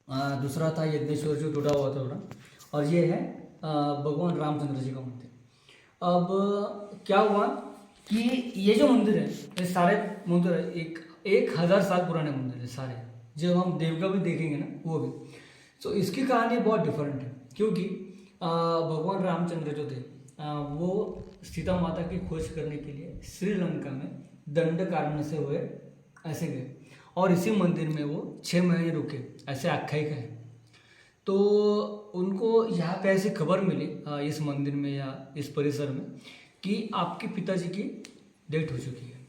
दूसरा था यज्ञेश्वर जो टूटा हुआ था थोड़ा, और ये है भगवान रामचंद्र जी का मंदिर। अब क्या हुआ कि ये जो मंदिर है, ये सारे मंदिर है, 1000 साल पुराने मंदिर है सारे। जब हम देवका भी देखेंगे ना वो भी, तो इसकी कहानी बहुत डिफरेंट है, क्योंकि भगवान रामचंद्र जो थे वो सीता माता की खोज करने के लिए श्रीलंका में दंडकारण्य से हुए ऐसे गए, और इसी मंदिर में वो 6 महीने रुके, ऐसे आख्यायिका है। तो उनको यहाँ पे ऐसी खबर मिली इस मंदिर में या इस परिसर में कि आपके पिताजी की डेथ हो चुकी है।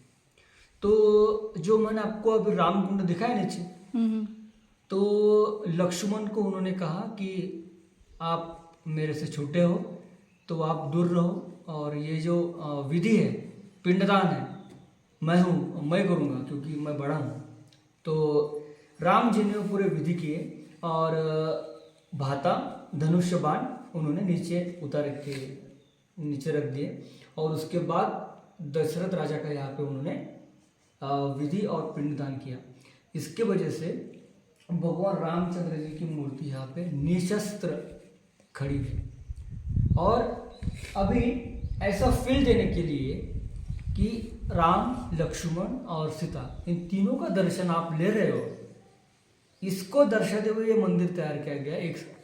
तो जो मैंने आपको अभी रामकुंड दिखाया नीचे, तो लक्ष्मण को उन्होंने कहा कि आप मेरे से छोटे हो तो आप दूर रहो, और ये जो विधि है पिंडदान है मैं करूँगा क्योंकि मैं बड़ा हूँ। तो राम जी ने पूरे विधि किए, और भाता धनुष्य बाण उन्होंने नीचे नीचे रख दिए, और उसके बाद दशरथ राजा का यहाँ पे उन्होंने विधि और पिंडदान किया। इसके वजह से भगवान रामचंद्र जी की मूर्ति यहाँ पे निशस्त्र खड़ी है। और अभी ऐसा फील देने के लिए कि राम, लक्ष्मण और सीता, इन तीनों का दर्शन आप ले रहे हो, इसको दर्शाते हुए ये मंदिर तैयार किया गया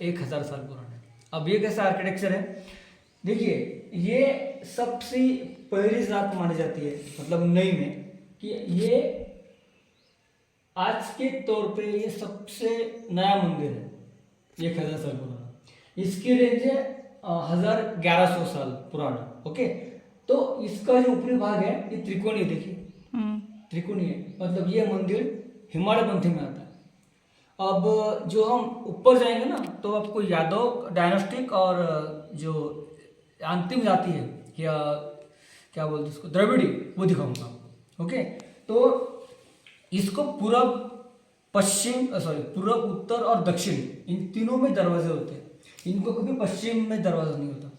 1000 साल पुराना। अब ये कैसा आर्किटेक्चर है, देखिए, ये सबसे पहली जात मानी जाती है, मतलब नई में, कि ये आज के तौर पे ये सबसे नया मंदिर है 1000 साल पुराना। इसकी रेंज है 1100 साल पुराना। ओके, तो इसका जो ऊपरी भाग है ये त्रिकोणीय, देखिए त्रिकोणीय, मतलब ये मंदिर हिमालय पंथी में आता है। अब जो हम ऊपर जाएंगे ना, तो आपको यादव डायनास्टिक और जो अंतिम जाति है, या क्या बोलते हैं उसको, द्रविड़ी, वो दिखाऊंगा। ओके, तो इसको पूरब, पूरब, उत्तर और दक्षिण, इन तीनों में दरवाजे होते हैं। इनको कभी पश्चिम में दरवाजा नहीं होता,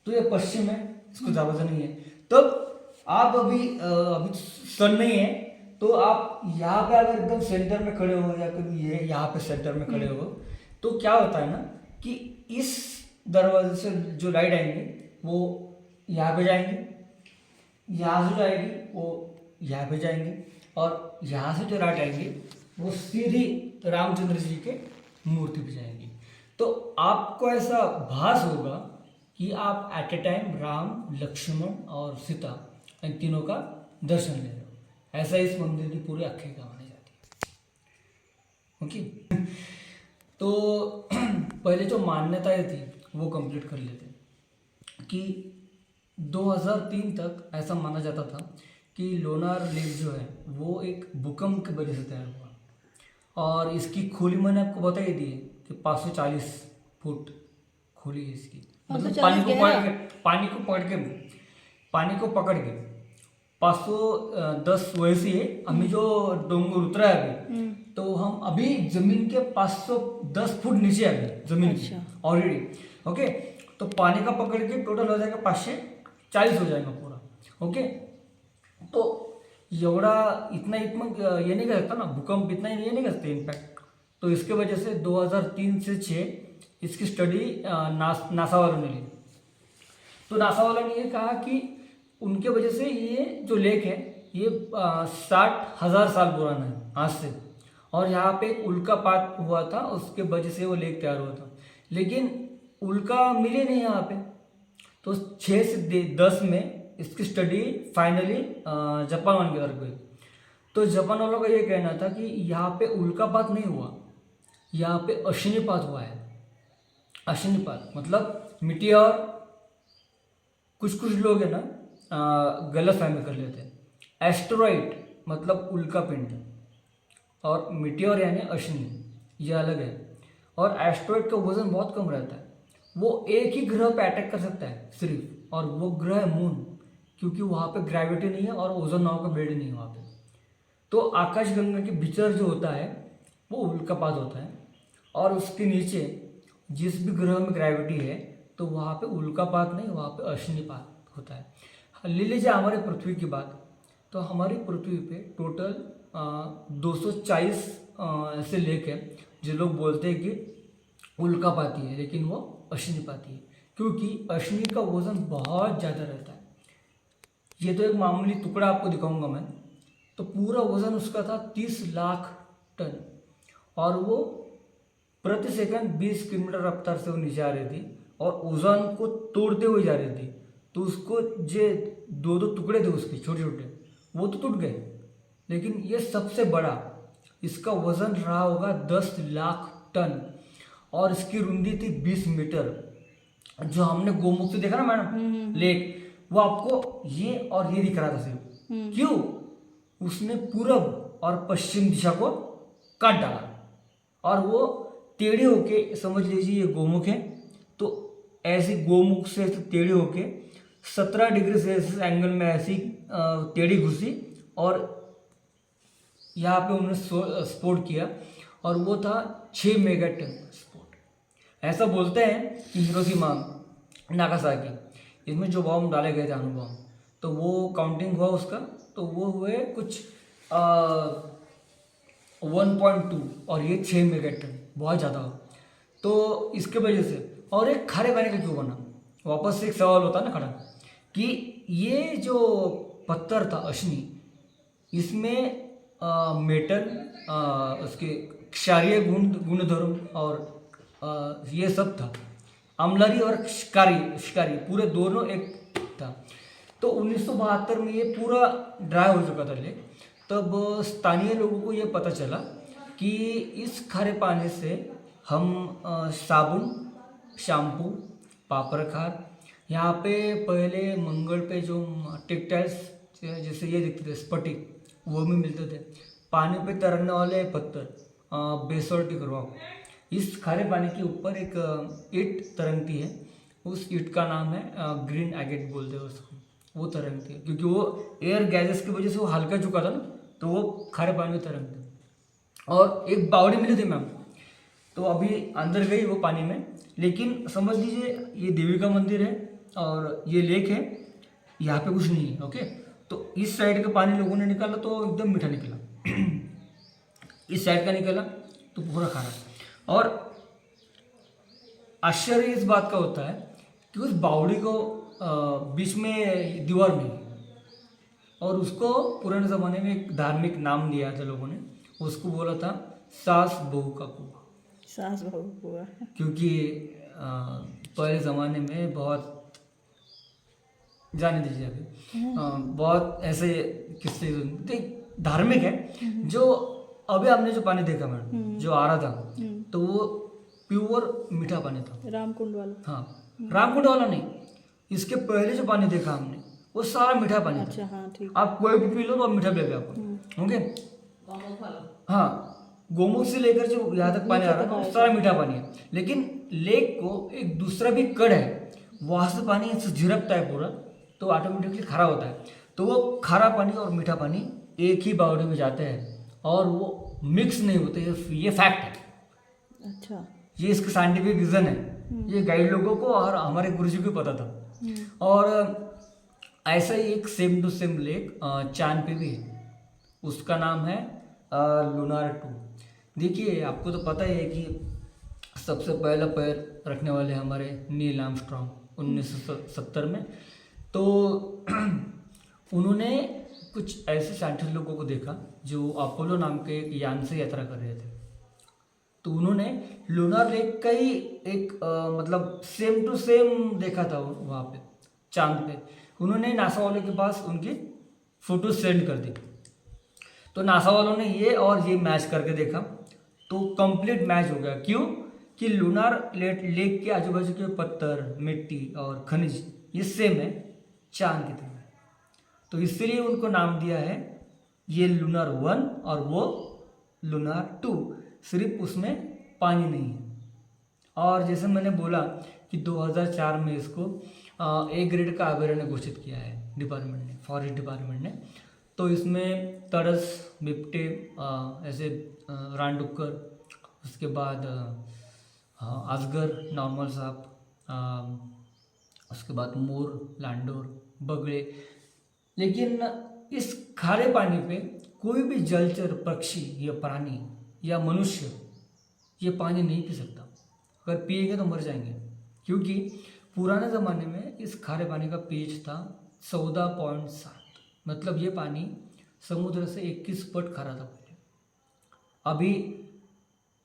तो ये पश्चिम है, इसको दरवाजा नहीं है। तब आप अभी सन नहीं है, तो आप यहाँ पे अगर एकदम सेंटर में खड़े हो, या कभी ये यहाँ पे सेंटर में खड़े हो, तो क्या होता है ना कि इस दरवाजे से जो लाइट आएंगे वो यहाँ पे जाएंगे, यहाँ से जो आएगी वो यहाँ पे जाएंगे, और यहाँ से जो लाइट आएंगे वो सीधी रामचंद्र जी के मूर्ति पे जाएंगी। तो आपको ऐसा भास होगा कि आप at a time Ram, Lakshman और सीता, इन तीनों का दर्शन ले रहे हो। ऐसा इस मंदिर की पूरी आख्यायिका मानी जाती है। ओके, तो पहले जो मान्यताएं थी वो कंप्लीट कर लेते हैं कि 2003 तक ऐसा माना जाता था कि लोनार लेक जो है वो एक भूकंप की वजह से तैयार हुआ, और इसकी खोली मैंने आपको बता ही दी है कि 540 फुट खोली है इसकी, मतलब पानी को पकड़ के 510 वैसी है। अभी जो डोंगर उतरा है अभी, तो हम अभी जमीन के 510 फुट नीचे अभी जमीन ऑलरेडी। ओके, तो पानी का पकड़ के टोटल हो जाएगा 540 हो जाएगा पूरा। ओके, तो एवढा इतना ये नहीं कर सकता ना, भूकंप इतना ये नहीं कर सकते इम्पैक्ट। तो इसके वजह से 2003 से 6 इसकी स्टडी नासा वालों ने ली। तो नासा वालों ने ये कहा कि उनके वजह से ये जो लेक है ये 60,000 साल पुराना है आज से, और यहाँ पे एक उल्कापात हुआ था, उसके वजह से वो लेक तैयार हुआ था। लेकिन उल्का मिले नहीं यहाँ पे, तो 6 से 10 में इसकी स्टडी फाइनली जापान वालों की तरफ गई। तो जापान वालों का ये कहना था कि यहाँ पे उल्कापात नहीं हुआ, यहाँ पे अश्निपात हुआ है। अश्निपात मतलब मिटियोर, कुछ लोग है ना गलत फहमी कर लेते हैं। एस्टेरॉइड मतलब उल्का पिंड, और मिटियोर यानी अश्नि, ये अलग है। और एस्टेरॉइड का वजन बहुत कम रहता है, वो एक ही ग्रह पे अटैक कर सकता है सिर्फ, और वो ग्रह है मून, क्योंकि वहाँ पे ग्रेविटी नहीं है और ओजोन नाव का बेल्ट नहीं है वहाँ पे। तो आकाशगंगा के भीतर जो होता है वो उल्कापात होता है, और उसके नीचे जिस भी ग्रह में ग्रेविटी है तो वहाँ पे उल्कापात नहीं, वहाँ पे अश्निपात होता है। ले लीजिए हमारे पृथ्वी की बात, तो हमारी पृथ्वी पे टोटल 240 ऐसे लेक है, जो लोग बोलते हैं कि उल्कापाती है, लेकिन वो अशनीपाती है, क्योंकि अशनी का वजन बहुत ज़्यादा रहता है। ये तो एक मामूली टुकड़ा आपको दिखाऊंगा मैं। तो पूरा वजन उसका था 30 लाख टन, और वो प्रति सेकंड 20 किलोमीटर रफ्तार से वो नीचे आ रही थी और ओजोन को तोड़ते हुए जा रही थी। तो उसको जो दो दो टुकड़े थे उसके छोटे छोटे, वो तो टूट गए, लेकिन ये सबसे बड़ा, इसका वजन रहा होगा 10 लाख टन और इसकी रुंदी थी 20 मीटर। जो हमने गोमुख से देखा ना मैडम लेक, वो आपको ये और ये दिख रहा था सिर्फ। क्यों? उसने पूरब और पश्चिम दिशा को काट डाला और वो टेढ़े होके, समझ लीजिए ये गोमुख है, तो ऐसी गोमुख से टेढ़ी होके 17 डिग्री सेल्सियस एंगल में ऐसी टेढ़ी घुसी और यहाँ पे उन्होंने स्फोट किया, और वो था 6 मेगाटन स्फोट। ऐसा बोलते हैं कि हिरोशिमा नागासाकी, इसमें जो बॉम्ब डाले गए थे अणुबॉम्ब, तो वो काउंटिंग हुआ उसका, तो वो हुए कुछ 1.2 और ये 6 मेगाटन, बहुत ज़्यादा हो। तो इसके वजह से, और एक खारे पानी का क्यों बना, वापस से एक सवाल होता है ना खड़ा, कि ये जो पत्थर था अशनी, इसमें मेटल, उसके क्षारीय गुणधर्म और ये सब था, अम्लरी और क्षारी पूरे दोनों एक था। तो 1972 में ये पूरा ड्राई हो चुका था लेक। तब स्थानीय लोगों को ये पता चला कि इस खारे पानी से हम साबुन, शैम्पू, पापड़ खार, यहाँ पे पहले मंगल पे जो टेक्सटाइल्स जैसे ये दिखते थे स्फटिक, वो भी मिलते थे। पानी पे तैरने वाले पत्थर, बेसोल्ट करवाओ। इस खारे पानी के ऊपर एक ईंट तरंगती है, उस ईंट का नाम है ग्रीन एगेट बोलते हैं उसको। वो तरंगती है क्योंकि वो एयर गैसेस की वजह से वो हल्का चुका था ना, तो वो खारे पानी में तरंगती है। और एक बावड़ी मिली थी मैम, तो अभी अंदर गई वो पानी में, लेकिन समझ लीजिए ये देवी का मंदिर है और ये लेक है, यहाँ पे कुछ नहीं है। ओके, तो इस साइड का पानी लोगों ने निकाला तो एकदम मीठा निकला, इस साइड का निकला तो पूरा खारा। और आश्चर्य इस बात का होता है कि उस बावड़ी को बीच में दीवार नहीं, और उसको पुराने ज़माने में एक धार्मिक नाम दिया था लोगों ने, उसको बोला था सास बहू का कुआं। सास बहू कुआं, क्योंकि पहले ज़माने में बहुत, जाने दीजिए अभी, बहुत ऐसे किस्से धार्मिक है। जो अभी हमने जो पानी देखा मैडम, जो आ रहा था, तो वो प्योर मीठा पानी था, रामकुंड वाला। हाँ, रामकुंड वाला नहीं, इसके पहले जो पानी देखा हमने वो सारा मीठा पानी अच्छा, था। हाँ ठीक। आप कोई भी पी लो तो मीठा लगेगा आपको। ओके, हाँ, गोमुख से लेकर जो यहाँ तक पानी आ रहा है वो सारा मीठा पानी है। लेकिन लेक को एक दूसरा भी कड़ है, वहाँ से पानी झिरकता है पूरा, तो ऑटोमेटिकली खारा होता है। तो वो खारा पानी और मीठा पानी एक ही बावड़ी में जाते हैं और वो मिक्स नहीं होते, ये फैक्ट है। अच्छा, ये इसका साइंटिफिक रीजन है, ये गाइड लोगों को और हमारे गुरुजी को पता था। और ऐसा ही एक सेम टू सेम लेक चांद पे भी है, उसका नाम है लूनार 2। देखिए, आपको तो पता ही है कि सबसे पहला पैर रखने वाले हमारे नील आर्मस्ट्रॉन्ग 1970 में। तो उन्होंने कुछ ऐसे साइंटिस्ट लोगों को देखा जो अपोलो नाम के एक यान से यात्रा कर रहे थे। तो उन्होंने लूनार लेक का ही एक मतलब सेम टू सेम देखा था वहाँ पे चांद पे। उन्होंने नासा वालों के पास उनकी फोटो सेंड कर दी, तो नासा वालों ने ये और ये मैच करके देखा, तो कंप्लीट मैच हो गया। क्यों? कि लूनार लेक के आजू बाजू के पत्थर, मिट्टी और खनिज ये सेम है चांद की तरह, तो इसलिए उनको नाम दिया है ये लूनार 1 और वो लूनार 2। सिर्फ उसमें पानी नहीं है। और जैसे मैंने बोला कि 2004 में इसको ए ग्रेड का अभयारण्य घोषित किया है डिपार्टमेंट ने, फॉरेस्ट डिपार्टमेंट ने। तो इसमें तरस, बिबटे, ऐसे रानडुक्कर, उसके बाद अजगर, नॉर्मल सांप, उसके बाद मोर, लांडोर, बगड़े। लेकिन इस खारे पानी पे कोई भी जलचर, पक्षी या प्राणी या मनुष्य ये पानी नहीं पी सकता, अगर पिएंगे तो मर जाएंगे, क्योंकि पुराने ज़माने में इस खारे पानी का pH था 14.7, मतलब ये पानी समुद्र से 21 पट खारा था पहले। अभी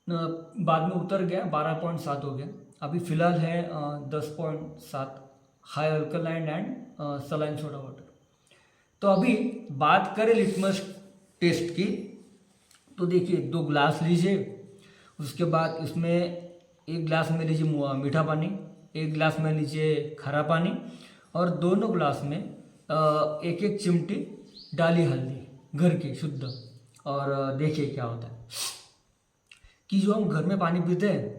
बाद में उतर गया, 12.7 हो गया, अभी फ़िलहाल है 10.7 high alkaline and saline soda water. तो अभी बात करें लिटमस टेस्ट की, तो देखिए 2 ग्लास लीजिए, उसके बाद इसमें 1 ग्लास में लीजिए मीठा पानी, 1 ग्लास में लीजिए खारा पानी, और दोनों ग्लास में एक एक चिमटी डाली हल्दी घर की शुद्ध। और देखिए क्या होता है कि जो हम घर में पानी पीते हैं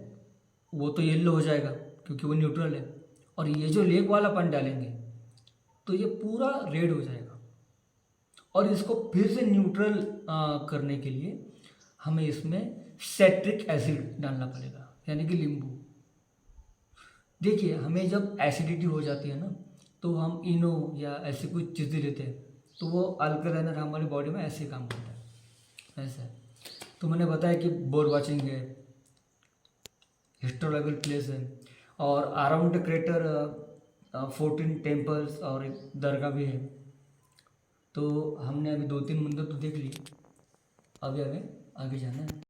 वो तो येलो हो जाएगा क्योंकि वो न्यूट्रल है, और ये जो लेक वाला पानी डालेंगे तो ये पूरा रेड हो जाएगा। और इसको फिर से न्यूट्रल करने के लिए हमें इसमें सेट्रिक एसिड डालना पड़ेगा, यानी कि नींबू। देखिए हमें जब एसिडिटी हो जाती है ना, तो हम इनो या ऐसी कुछ चीज़ें लेते हैं तो वो अल्कलाइनर हमारी बॉडी में ऐसे काम करता है, ऐसा है। तो मैंने बताया कि बर्ड वॉचिंग है, हिस्टोरिकल प्लेस है, और अराउंड द क्रेटर 14 टेम्पल्स और एक दरगाह भी है। तो हमने अभी 2-3 मंदिर तो देख लिए, अभी हमें आगे जाना है।